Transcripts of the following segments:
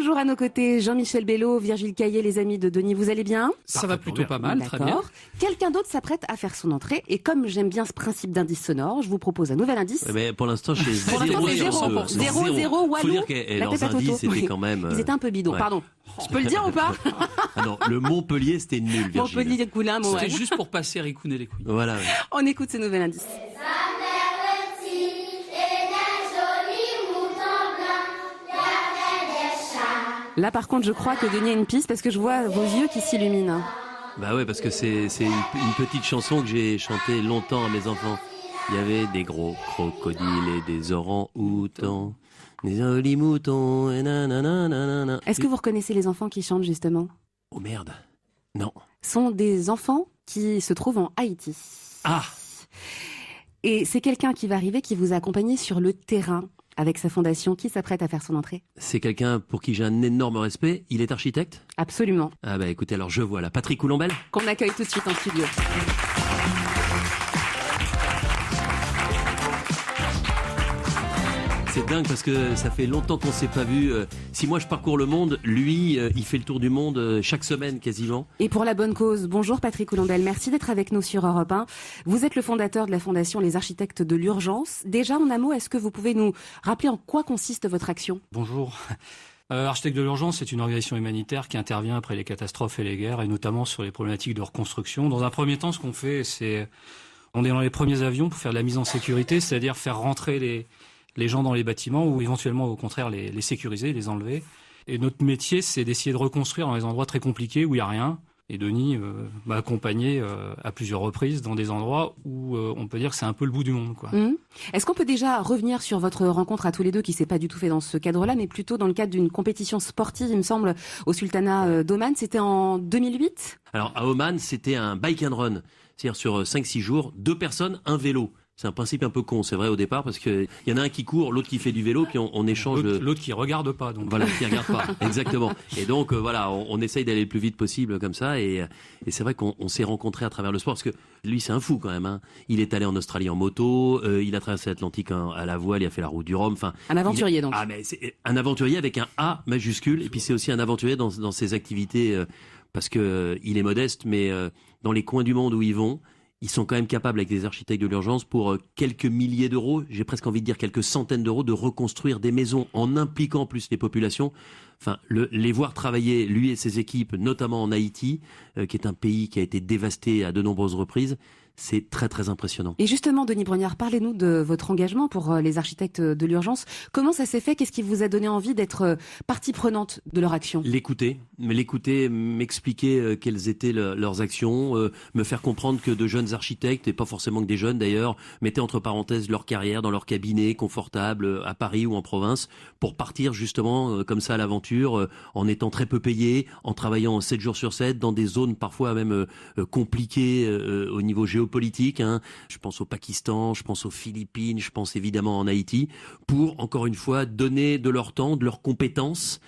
Toujours à nos côtés, Jean-Michel Bello, Virgile Caillé, les amis de Denis. Vous allez bien? Ça va plutôt pas mal, très bien. Quelqu'un d'autre s'apprête à faire son entrée. Et comme j'aime bien ce principe d'indice sonore, je vous propose un nouvel indice. Mais pour l'instant, j'ai 0. 0, Walou. Faut dire que leurs indices étaient quand même... Ils étaient un peu bidons, ouais. Pardon. Je peux le dire ou pas? Ah non, le Montpellier, c'était nul, Virgile. Montpellier, Coulin, bon, C'était juste pour passer Ricounet les couilles. Voilà. Ouais. On écoute ce nouvel indice. Là, par contre, je crois que Denis a une piste parce que je vois vos yeux qui s'illuminent. Bah ouais, parce que c'est une petite chanson que j'ai chantée longtemps à mes enfants. Il y avait des gros crocodiles et des orang-outans, des jolis moutons, et nanana. Est-ce que vous reconnaissez les enfants qui chantent justement? Oh merde, non. Sont des enfants qui se trouvent en Haïti. Ah! Et c'est quelqu'un qui va arriver, qui vous a accompagné sur le terrain avec sa fondation, qui s'apprête à faire son entrée. C'est quelqu'un pour qui j'ai un énorme respect. Il est architecte? Absolument. Ah bah écoutez, alors je vois là, Patrick Coulombelle. Qu'on accueille tout de suite en studio. C'est dingue parce que ça fait longtemps qu'on s'est pas vu. Si moi je parcours le monde, lui, il fait le tour du monde chaque semaine quasiment. Et pour la bonne cause, bonjour Patrick Coulombelle, merci d'être avec nous sur Europe 1. Vous êtes le fondateur de la fondation Les Architectes de l'Urgence. Déjà en un mot, est-ce que vous pouvez nous rappeler en quoi consiste votre action? Bonjour. Architectes de l'Urgence, c'est une organisation humanitaire qui intervient après les catastrophes et les guerres, et notamment sur les problématiques de reconstruction. Dans un premier temps, ce qu'on fait, c'est... On est dans les premiers avions pour faire de la mise en sécurité, c'est-à-dire faire rentrer les gens dans les bâtiments ou éventuellement au contraire les sécuriser, les enlever. Et notre métier, c'est d'essayer de reconstruire dans des endroits très compliqués où il n'y a rien. Et Denis m'a accompagné à plusieurs reprises dans des endroits où on peut dire que c'est un peu le bout du monde, quoi. Est-ce qu'on peut déjà revenir sur votre rencontre à tous les deux qui s'est pas du tout fait dans ce cadre-là, mais plutôt dans le cadre d'une compétition sportive, il me semble, au Sultanat d'Oman. C'était en 2008? Alors à Oman, c'était un bike and run. C'est-à-dire sur 5-6 jours, 2 personnes, un vélo. C'est un principe un peu con, c'est vrai au départ, parce que il y en a un qui court, l'autre qui fait du vélo, puis on échange. L'autre qui regarde pas, donc. Voilà, qui regarde pas, exactement. Et donc voilà, on essaye d'aller le plus vite possible comme ça, et c'est vrai qu'on s'est rencontrés à travers le sport, parce que lui c'est un fou quand même. Hein. Il est allé en Australie en moto, il a traversé l'Atlantique à la voile, il a fait la route du Rhum. Enfin, un aventurier donc. Ah mais c'est un aventurier avec un A majuscule, et puis c'est aussi un aventurier dans ses activités, parce que il est modeste, mais dans les coins du monde où ils vont. Ils sont quand même capables, avec les architectes de l'urgence, pour quelques milliers d'euros, j'ai presque envie de dire quelques centaines d'euros, de reconstruire des maisons en impliquant plus les populations. Enfin, les voir travailler, lui et ses équipes, notamment en Haïti, qui est un pays qui a été dévasté à de nombreuses reprises, c'est très très impressionnant. Et justement, Denis Brognard, parlez-nous de votre engagement pour les architectes de l'urgence. Comment ça s'est fait? Qu'est-ce qui vous a donné envie d'être partie prenante de leur action? L'écouter, m'expliquer quelles étaient leurs actions, me faire comprendre que de jeunes architectes, et pas forcément que des jeunes d'ailleurs, mettaient entre parenthèses leur carrière dans leur cabinet confortable à Paris ou en province pour partir justement comme ça à l'aventure, en étant très peu payés, en travaillant 7 jours sur 7 dans des zones parfois même compliquées au niveau géopolitique. Hein. Je pense au Pakistan, je pense aux Philippines, je pense évidemment en Haïti, pour encore une fois donner de leur temps, de leurs compétences,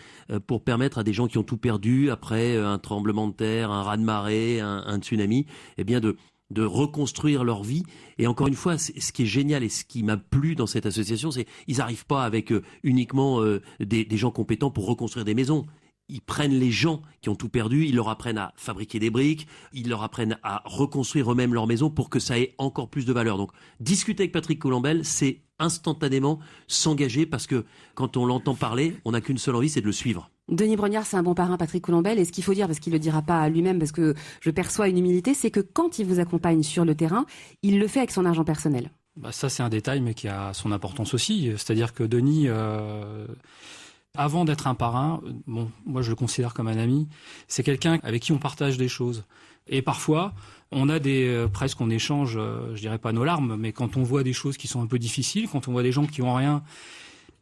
pour permettre à des gens qui ont tout perdu après un tremblement de terre, un raz-de-marée, un tsunami, eh bien de reconstruire leur vie. Et encore une fois, ce qui est génial et ce qui m'a plu dans cette association, c'est qu'ils n'arrivent pas avec uniquement des gens compétents pour reconstruire des maisons. Ils prennent les gens qui ont tout perdu, ils leur apprennent à fabriquer des briques, ils leur apprennent à reconstruire eux-mêmes leur maison pour que ça ait encore plus de valeur. Donc, discuter avec Patrick Coulombelle, c'est instantanément s'engager parce que quand on l'entend parler, on n'a qu'une seule envie, c'est de le suivre. Denis Brognard, c'est un bon parrain, Patrick Coulombelle. Et ce qu'il faut dire, parce qu'il le dira pas à lui-même, parce que je perçois une humilité, c'est que quand il vous accompagne sur le terrain, il le fait avec son argent personnel. Bah ça, c'est un détail, mais qui a son importance aussi. C'est-à-dire que Denis... Avant d'être un parrain, bon, moi je le considère comme un ami, c'est quelqu'un avec qui on partage des choses. Et parfois, on a presque on échange, je dirais pas nos larmes, mais quand on voit des choses qui sont un peu difficiles, quand on voit des gens qui ont rien,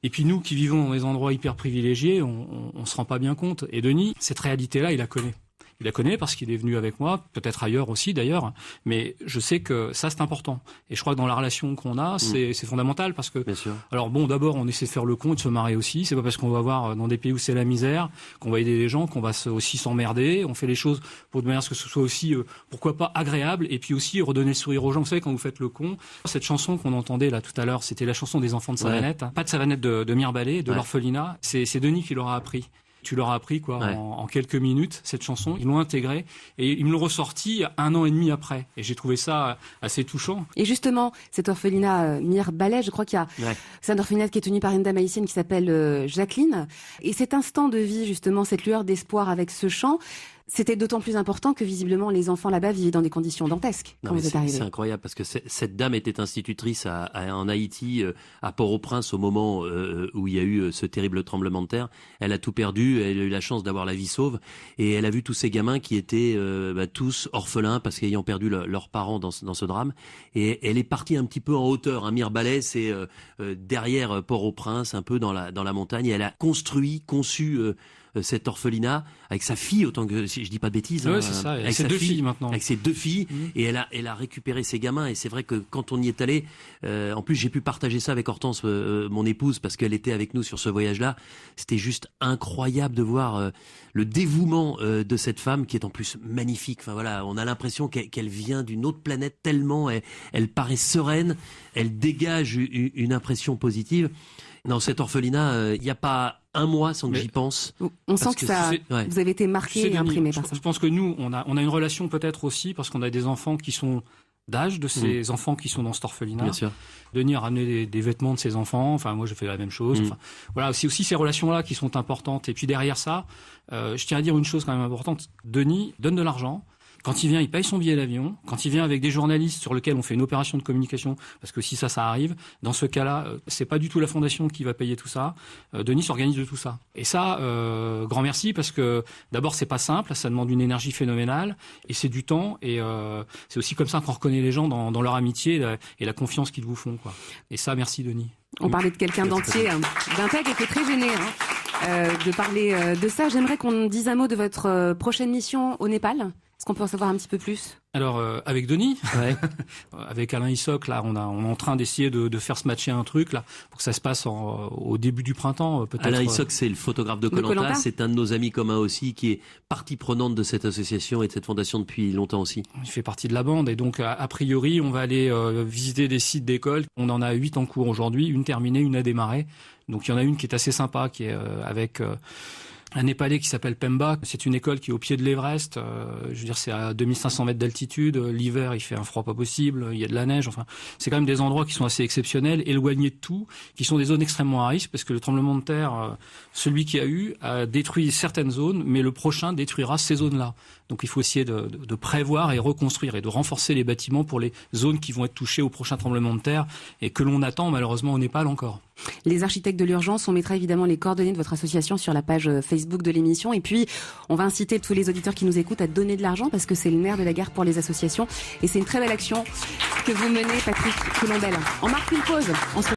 et puis nous qui vivons dans des endroits hyper privilégiés, on se rend pas bien compte. Et Denis, cette réalité-là, il la connaît. Il la connaît parce qu'il est venu avec moi, peut-être ailleurs aussi d'ailleurs, mais je sais que ça c'est important. Et je crois que dans la relation qu'on a, c'est fondamental parce que... Bien sûr. Alors bon, d'abord on essaie de faire le con et de se marrer aussi. C'est pas parce qu'on va voir dans des pays où c'est la misère qu'on va aider les gens, qu'on va aussi s'emmerder. On fait les choses pour de manière à ce que ce soit aussi, pourquoi pas, agréable et puis aussi redonner le sourire aux gens. Vous savez, quand vous faites le con, cette chanson qu'on entendait là tout à l'heure, c'était la chanson des enfants de Savanette. Ouais. Pas de Savanette de Mirballet, de l'orphelinat. C'est Denis qui l'aura appris. tu leur as appris quoi Ouais. en quelques minutes cette chanson. Ils l'ont intégrée et ils me l'ont ressorti 1 an et demi après. Et j'ai trouvé ça assez touchant. Et justement, cet orphelinat Mire-Ballet, je crois qu'il y a... Ouais. C'est un orphelinat qui est tenu par une dame haïtienne qui s'appelle Jacqueline. Et cet instant de vie, justement, cette lueur d'espoir avec ce chant, c'était d'autant plus important que visiblement les enfants là-bas vivaient dans des conditions dantesques quand Non, mais vous êtes arrivé. c'est incroyable parce que cette dame était institutrice en Haïti, à Port-au-Prince, au moment où il y a eu ce terrible tremblement de terre. Elle a tout perdu, elle a eu la chance d'avoir la vie sauve et elle a vu tous ces gamins qui étaient tous orphelins parce qu'ayant perdu leurs parents dans ce drame. Et elle est partie un petit peu en hauteur. Mire-Ballet, c'est derrière Port-au-Prince, un peu dans la montagne. Et elle a conçu cet orphelinat avec sa fille, autant que si je dis pas de bêtises. Ouais, c'est ça. Avec ses 2 filles maintenant. Avec ses 2 filles, et elle a récupéré ses gamins. Et c'est vrai que quand on y est allé, en plus j'ai pu partager ça avec Hortense, mon épouse, parce qu'elle était avec nous sur ce voyage-là. C'était juste incroyable de voir le dévouement de cette femme qui est en plus magnifique. Enfin voilà, on a l'impression qu'elle vient d'une autre planète tellement elle paraît sereine, elle dégage une impression positive. Dans cet orphelinat, il n'y a pas un mois sans que j'y pense. On sent que ça, ouais. vous avez été marqué et imprimé par ça. Je pense que nous, on a une relation peut-être aussi parce qu'on a des enfants qui sont d'âge de ces enfants qui sont dans cet orphelinat. Bien sûr. Denis a ramené des vêtements de ses enfants. Enfin, moi, je fais la même chose. Enfin, voilà, c'est aussi ces relations-là qui sont importantes. Et puis derrière ça, je tiens à dire une chose quand même importante. Denis donne de l'argent. Quand il vient, il paye son billet d'avion. Quand il vient avec des journalistes sur lesquels on fait une opération de communication, parce que si ça arrive, dans ce cas-là, c'est pas du tout la fondation qui va payer tout ça. Denis s'organise de tout ça. Et ça, grand merci parce que d'abord c'est pas simple, ça demande une énergie phénoménale et c'est du temps et c'est aussi comme ça qu'on reconnaît les gens dans leur amitié et la confiance qu'ils vous font, quoi. Et ça, merci Denis. On parlait de quelqu'un d'entier, d'un tag qui était très gêné de parler de ça. J'aimerais qu'on dise un mot de votre prochaine mission au Népal. Est-ce qu'on peut en savoir un petit peu plus ? Alors avec Denis, Ouais. avec Alain Issoc, là, on est en train d'essayer de faire se matcher un truc là pour que ça se passe au début du printemps, peut-être. Alain Issoc, c'est le photographe de Koh-Lanta. C'est un de nos amis communs aussi, qui est partie prenante de cette association et de cette fondation depuis longtemps aussi. Il fait partie de la bande et donc a priori, on va aller visiter des sites d'écoles. On en a 8 en cours aujourd'hui, une terminée, une à démarrer. Donc il y en a une qui est assez sympa, qui est avec un Népalais qui s'appelle Pemba. C'est une école qui est au pied de l'Everest. Je veux dire, c'est à 2500 mètres d'altitude. L'hiver, il fait un froid pas possible. Il y a de la neige. Enfin, c'est quand même des endroits qui sont assez exceptionnels, éloignés de tout, qui sont des zones extrêmement à risque parce que le tremblement de terre, celui qui a détruit certaines zones, mais le prochain détruira ces zones-là. Donc il faut essayer de prévoir et reconstruire et de renforcer les bâtiments pour les zones qui vont être touchées au prochain tremblement de terre et que l'on attend malheureusement au Népal encore. Les architectes de l'urgence, on mettra évidemment les coordonnées de votre association sur la page Facebook de l'émission. Et puis, on va inciter tous les auditeurs qui nous écoutent à donner de l'argent parce que c'est le nerf de la guerre pour les associations. Et c'est une très belle action que vous menez, Patrick Colombel. On marque une pause. On se